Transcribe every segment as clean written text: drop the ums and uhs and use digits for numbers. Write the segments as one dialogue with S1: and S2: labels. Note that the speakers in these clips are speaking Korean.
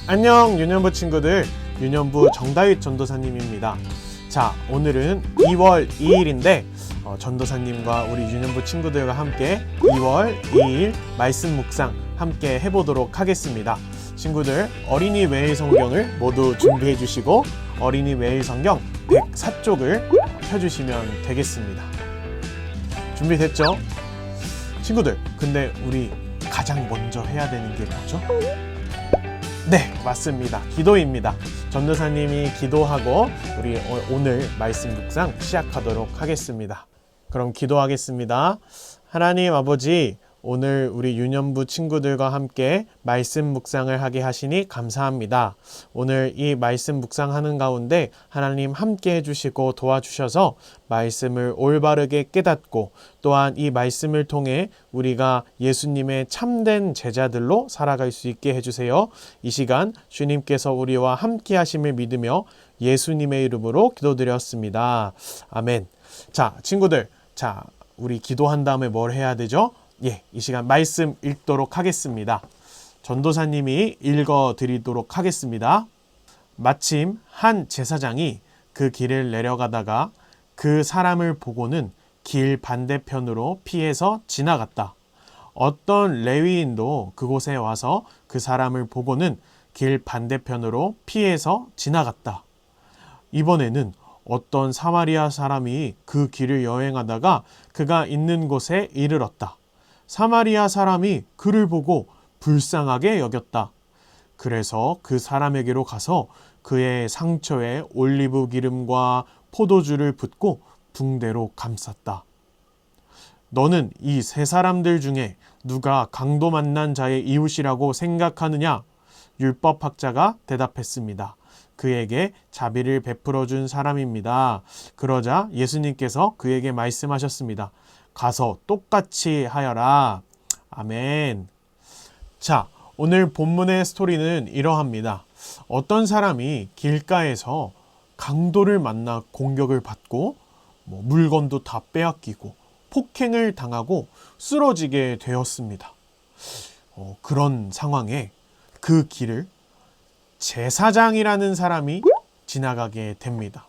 S1: 안녕 유년부 친구들, 유년부 정다윗 전도사님입니다. 자, 오늘은 2월 2일인데 전도사님과 우리 유년부 친구들과 함께 2월 2일 말씀 묵상 함께 해보도록 하겠습니다. 친구들, 어린이 매일 성경을 모두 준비해 주시고 어린이 매일 성경 104쪽을 펴주시면 되겠습니다. 준비됐죠? 친구들, 근데 우리 가장 먼저 해야 되는 게 뭐죠? 네, 맞습니다. 기도입니다. 전도사님이 기도하고 우리 오늘 말씀 묵상 시작하도록 하겠습니다. 그럼 기도하겠습니다. 하나님 아버지, 오늘 우리 유년부 친구들과 함께 말씀 묵상을 하게 하시니 감사합니다. 오늘 이 말씀 묵상하는 가운데 하나님 함께 해주시고 도와주셔서 말씀을 올바르게 깨닫고 또한 이 말씀을 통해 우리가 예수님의 참된 제자들로 살아갈 수 있게 해주세요. 이 시간 주님께서 우리와 함께 하심을 믿으며 예수님의 이름으로 기도드렸습니다. 아멘. 자, 친구들, 우리 기도한 다음에 뭘 해야 되죠? 이 시간 말씀 읽도록 하겠습니다. 전도사님이 읽어드리도록 하겠습니다. 마침 한 제사장이 그 길을 내려가다가 그 사람을 보고는 길 반대편으로 피해서 지나갔다. 어떤 레위인도 그곳에 와서 그 사람을 보고는 길 반대편으로 피해서 지나갔다. 이번에는 어떤 사마리아 사람이 그 길을 여행하다가 그가 있는 곳에 이르렀다. 사마리아 사람이 그를 보고 불쌍하게 여겼다. 그래서 그 사람에게로 가서 그의 상처에 올리브 기름과 포도주를 붓고 붕대로 감쌌다. 너는 이 세 사람들 중에 누가 강도 만난 자의 이웃이라고 생각하느냐? 율법학자가 대답했습니다. 그에게 자비를 베풀어 준 사람입니다. 그러자 예수님께서 그에게 말씀하셨습니다. 가서 똑같이 하여라. 아멘. 자, 오늘 본문의 스토리는 이러합니다. 어떤 사람이 길가에서 강도를 만나 공격을 받고 물건도 다 빼앗기고 폭행을 당하고 쓰러지게 되었습니다. 그런 상황에 그 길을 제사장이라는 사람이 지나가게 됩니다.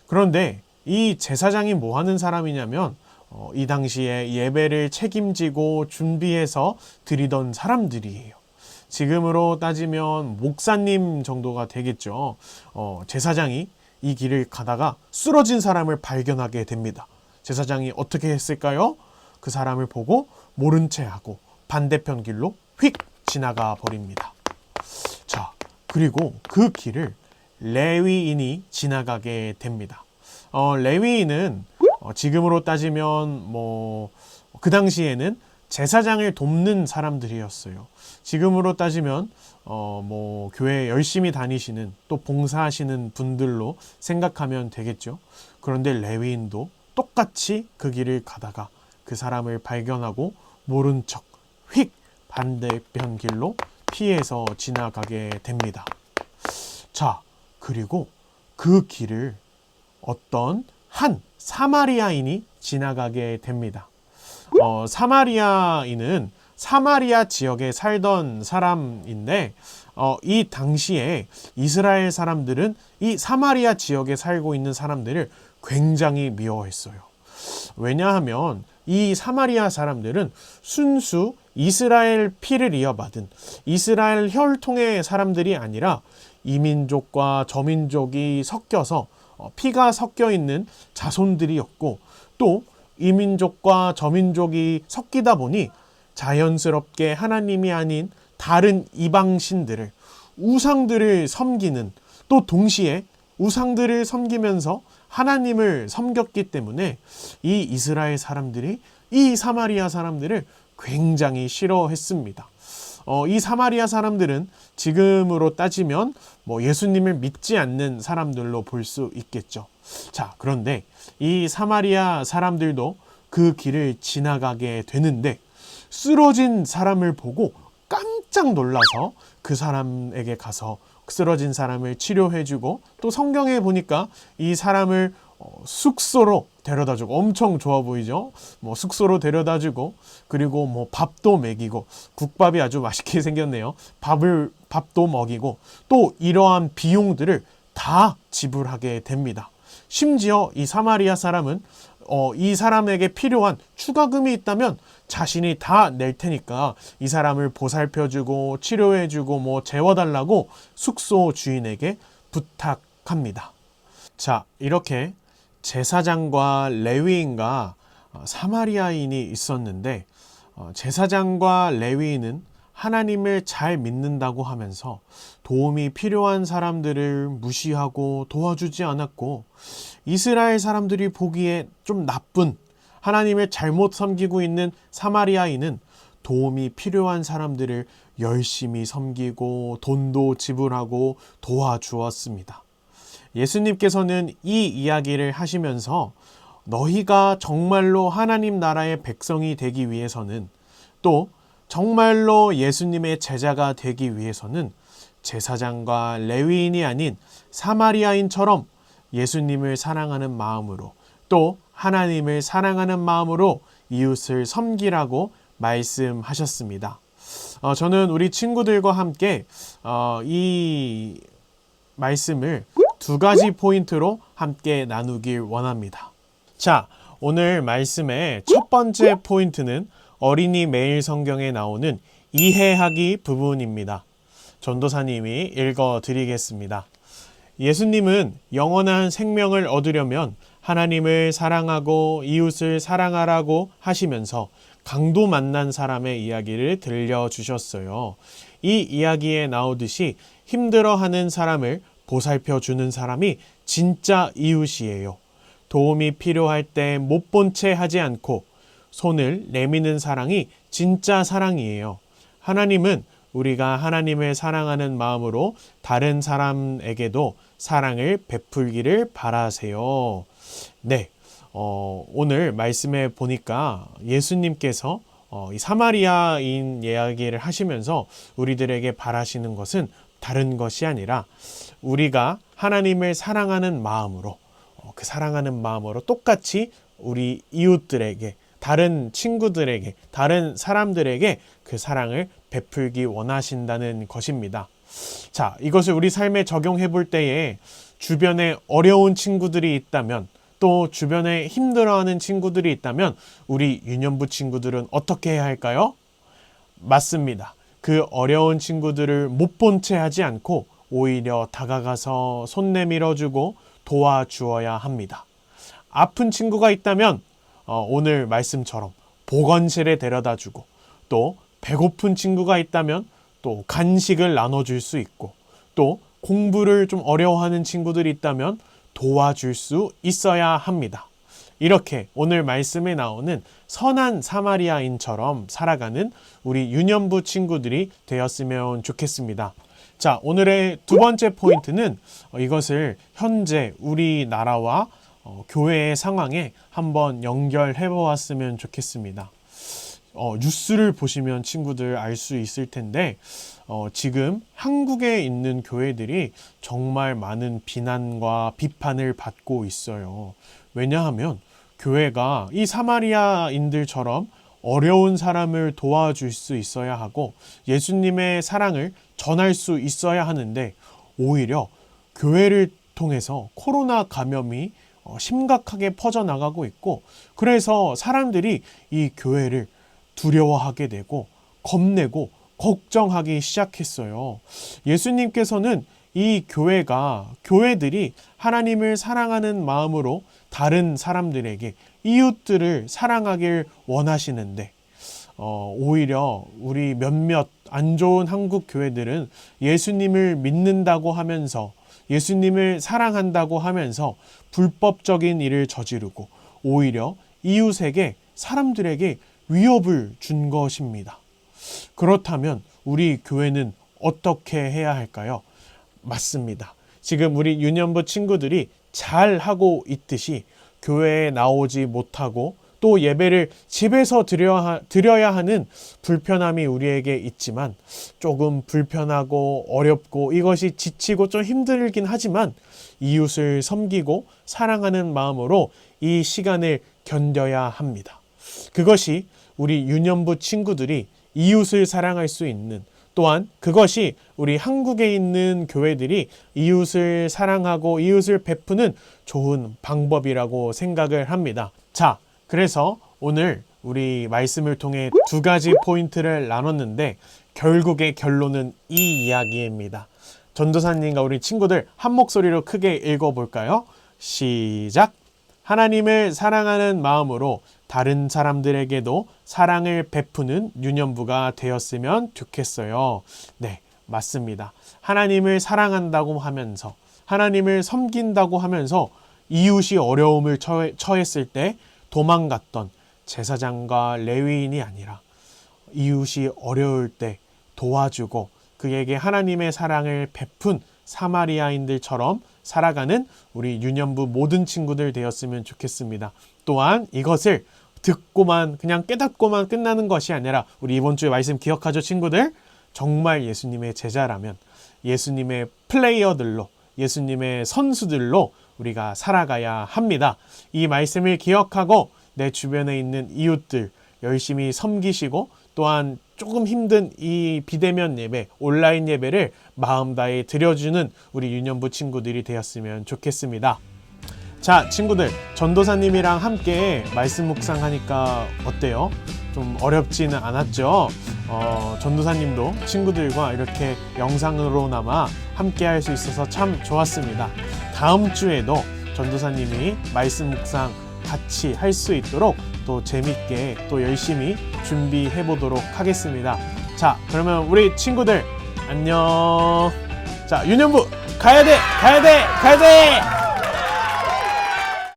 S1: 그런데 이 제사장이 뭐 하는 사람이냐면 이 당시에 예배를 책임지고 준비해서 드리던 사람들이에요. 지금으로 따지면 목사님 정도가 되겠죠. 제사장이 이 길을 가다가 쓰러진 사람을 발견하게 됩니다. 제사장이 어떻게 했을까요? 그 사람을 보고 모른 채 하고 반대편 길로 휙 지나가 버립니다. 자, 그리고 그 길을 레위인이 지나가게 됩니다. 레위인은 지금으로 따지면 그 당시에는 제사장을 돕는 사람들이었어요. 지금으로 따지면 교회 열심히 다니시는 또 봉사하시는 분들로 생각하면 되겠죠. 그런데 레위인도 똑같이 그 길을 가다가 그 사람을 발견하고 모른 척 휙 반대편 길로 피해서 지나가게 됩니다. 자, 그리고 그 길을 어떤 한 사마리아인이 지나가게 됩니다. 사마리아인은 사마리아 지역에 살던 사람인데 이 당시에 이스라엘 사람들은 이 사마리아 지역에 살고 있는 사람들을 굉장히 미워했어요. 왜냐하면 이 사마리아 사람들은 순수 이스라엘 피를 이어받은 이스라엘 혈통의 사람들이 아니라 이민족과 저민족이 섞여서 피가 섞여 있는 자손들이었고 또 이민족과 저민족이 섞이다 보니 자연스럽게 하나님이 아닌 다른 이방신들을 우상들을 섬기는 또 동시에 우상들을 섬기면서 하나님을 섬겼기 때문에 이 이스라엘 사람들이 이 사마리아 사람들을 굉장히 싫어했습니다. 이 사마리아 사람들은 지금으로 따지면 예수님을 믿지 않는 사람들로 볼 수 있겠죠. 자, 그런데 이 사마리아 사람들도 그 길을 지나가게 되는데 쓰러진 사람을 보고 깜짝 놀라서 그 사람에게 가서 쓰러진 사람을 치료해주고 또 성경에 보니까 이 사람을 숙소로 데려다주고 엄청 좋아 보이죠? 뭐 숙소로 데려다주고 그리고 뭐 밥도 먹이고 국밥이 아주 맛있게 생겼네요. 밥도 먹이고 또 이러한 비용들을 다 지불하게 됩니다. 심지어 이 사마리아 사람은 이 사람에게 필요한 추가금이 있다면 자신이 다 낼 테니까 이 사람을 보살펴주고 치료해주고 뭐 재워달라고 숙소 주인에게 부탁합니다. 자, 이렇게 제사장과 레위인과 사마리아인이 있었는데 제사장과 레위인은 하나님을 잘 믿는다고 하면서 도움이 필요한 사람들을 무시하고 도와주지 않았고 이스라엘 사람들이 보기에 좀 나쁜 하나님을 잘못 섬기고 있는 사마리아인은 도움이 필요한 사람들을 열심히 섬기고 돈도 지불하고 도와주었습니다. 예수님께서는 이 이야기를 하시면서 너희가 정말로 하나님 나라의 백성이 되기 위해서는 또 정말로 예수님의 제자가 되기 위해서는 제사장과 레위인이 아닌 사마리아인처럼 예수님을 사랑하는 마음으로 또 하나님을 사랑하는 마음으로 이웃을 섬기라고 말씀하셨습니다. 저는 우리 친구들과 함께 이 말씀을 두 가지 포인트로 함께 나누길 원합니다. 자, 오늘 말씀의 첫 번째 포인트는 어린이 매일 성경에 나오는 이해하기 부분입니다. 전도사님이 읽어 드리겠습니다. 예수님은 영원한 생명을 얻으려면 하나님을 사랑하고 이웃을 사랑하라고 하시면서 강도 만난 사람의 이야기를 들려주셨어요. 이 이야기에 나오듯이 힘들어하는 사람을 보살펴 주는 사람이 진짜 이웃이에요. 도움이 필요할 때 못 본 채 하지 않고 손을 내미는 사랑이 진짜 사랑이에요. 하나님은 우리가 하나님을 사랑하는 마음으로 다른 사람에게도 사랑을 베풀기를 바라세요. 네, 오늘 말씀에 보니까 예수님께서 이 사마리아인 이야기를 하시면서 우리들에게 바라시는 것은 다른 것이 아니라 우리가 하나님을 사랑하는 마음으로 그 사랑하는 마음으로 똑같이 우리 이웃들에게 다른 친구들에게 다른 사람들에게 그 사랑을 베풀기 원하신다는 것입니다. 자, 이것을 우리 삶에 적용해 볼 때에 주변에 어려운 친구들이 있다면 또 주변에 힘들어하는 친구들이 있다면 우리 유년부 친구들은 어떻게 해야 할까요? 맞습니다. 그 어려운 친구들을 못 본 채 하지 않고 오히려 다가가서 손 내밀어주고 도와주어야 합니다. 아픈 친구가 있다면 오늘 말씀처럼 보건실에 데려다주고 또 배고픈 친구가 있다면 또 간식을 나눠줄 수 있고 또 공부를 좀 어려워하는 친구들이 있다면 도와줄 수 있어야 합니다. 이렇게 오늘 말씀에 나오는 선한 사마리아인처럼 살아가는 우리 유년부 친구들이 되었으면 좋겠습니다. 자, 오늘의 두 번째 포인트는 이것을 현재 우리나라와 교회의 상황에 한번 연결해 보았으면 좋겠습니다. 뉴스를 보시면 친구들 알 수 있을 텐데 지금 한국에 있는 교회들이 정말 많은 비난과 비판을 받고 있어요. 왜냐하면 교회가 이 사마리아인들처럼 어려운 사람을 도와줄 수 있어야 하고 예수님의 사랑을 전할 수 있어야 하는데 오히려 교회를 통해서 코로나 감염이 심각하게 퍼져나가고 있고 그래서 사람들이 이 교회를 두려워하게 되고 겁내고 걱정하기 시작했어요. 예수님께서는 이 교회들이 하나님을 사랑하는 마음으로 다른 사람들에게 이웃들을 사랑하길 원하시는데 오히려 우리 몇몇 안 좋은 한국 교회들은 예수님을 믿는다고 하면서 예수님을 사랑한다고 하면서 불법적인 일을 저지르고 오히려 이웃에게 사람들에게 위협을 준 것입니다. 그렇다면 우리 교회는 어떻게 해야 할까요? 맞습니다. 지금 우리 유년부 친구들이 잘 하고 있듯이 교회에 나오지 못하고 또 예배를 집에서 드려야 하는 불편함이 우리에게 있지만 조금 불편하고 어렵고 이것이 지치고 좀 힘들긴 하지만 이웃을 섬기고 사랑하는 마음으로 이 시간을 견뎌야 합니다. 그것이 우리 유년부 친구들이 이웃을 사랑할 수 있는, 또한 그것이 우리 한국에 있는 교회들이 이웃을 사랑하고 이웃을 베푸는 좋은 방법이라고 생각을 합니다. 자, 그래서 오늘 우리 말씀을 통해 두 가지 포인트를 나눴는데 결국의 결론은 이 이야기입니다. 전도사님과 우리 친구들 한 목소리로 크게 읽어볼까요? 시작! 하나님을 사랑하는 마음으로 다른 사람들에게도 사랑을 베푸는 유년부가 되었으면 좋겠어요. 네, 맞습니다. 하나님을 사랑한다고 하면서, 하나님을 섬긴다고 하면서 이웃이 어려움을 처했을 때 도망갔던 제사장과 레위인이 아니라 이웃이 어려울 때 도와주고 그에게 하나님의 사랑을 베푼 사마리아인들처럼 살아가는 우리 유년부 모든 친구들 되었으면 좋겠습니다. 또한 이것을 듣고만 그냥 깨닫고만 끝나는 것이 아니라 우리 이번 주에 말씀 기억하죠, 친구들? 정말 예수님의 제자라면 예수님의 플레이어들로, 예수님의 선수들로 우리가 살아가야 합니다. 이 말씀을 기억하고 내 주변에 있는 이웃들 열심히 섬기시고 또한 조금 힘든 이 비대면 예배, 온라인 예배를 마음 다해 드려주는 우리 유년부 친구들이 되었으면 좋겠습니다. 자, 친구들, 전도사님이랑 함께 말씀 묵상하니까 어때요? 좀 어렵지는 않았죠? 전도사님도 친구들과 이렇게 영상으로나마 함께 할 수 있어서 참 좋았습니다. 다음 주에도 전도사님이 말씀 묵상 같이 할 수 있도록 또 재밌게 또 열심히 준비해 보도록 하겠습니다. 자, 그러면 우리 친구들 안녕. 자, 유년부 가야 돼!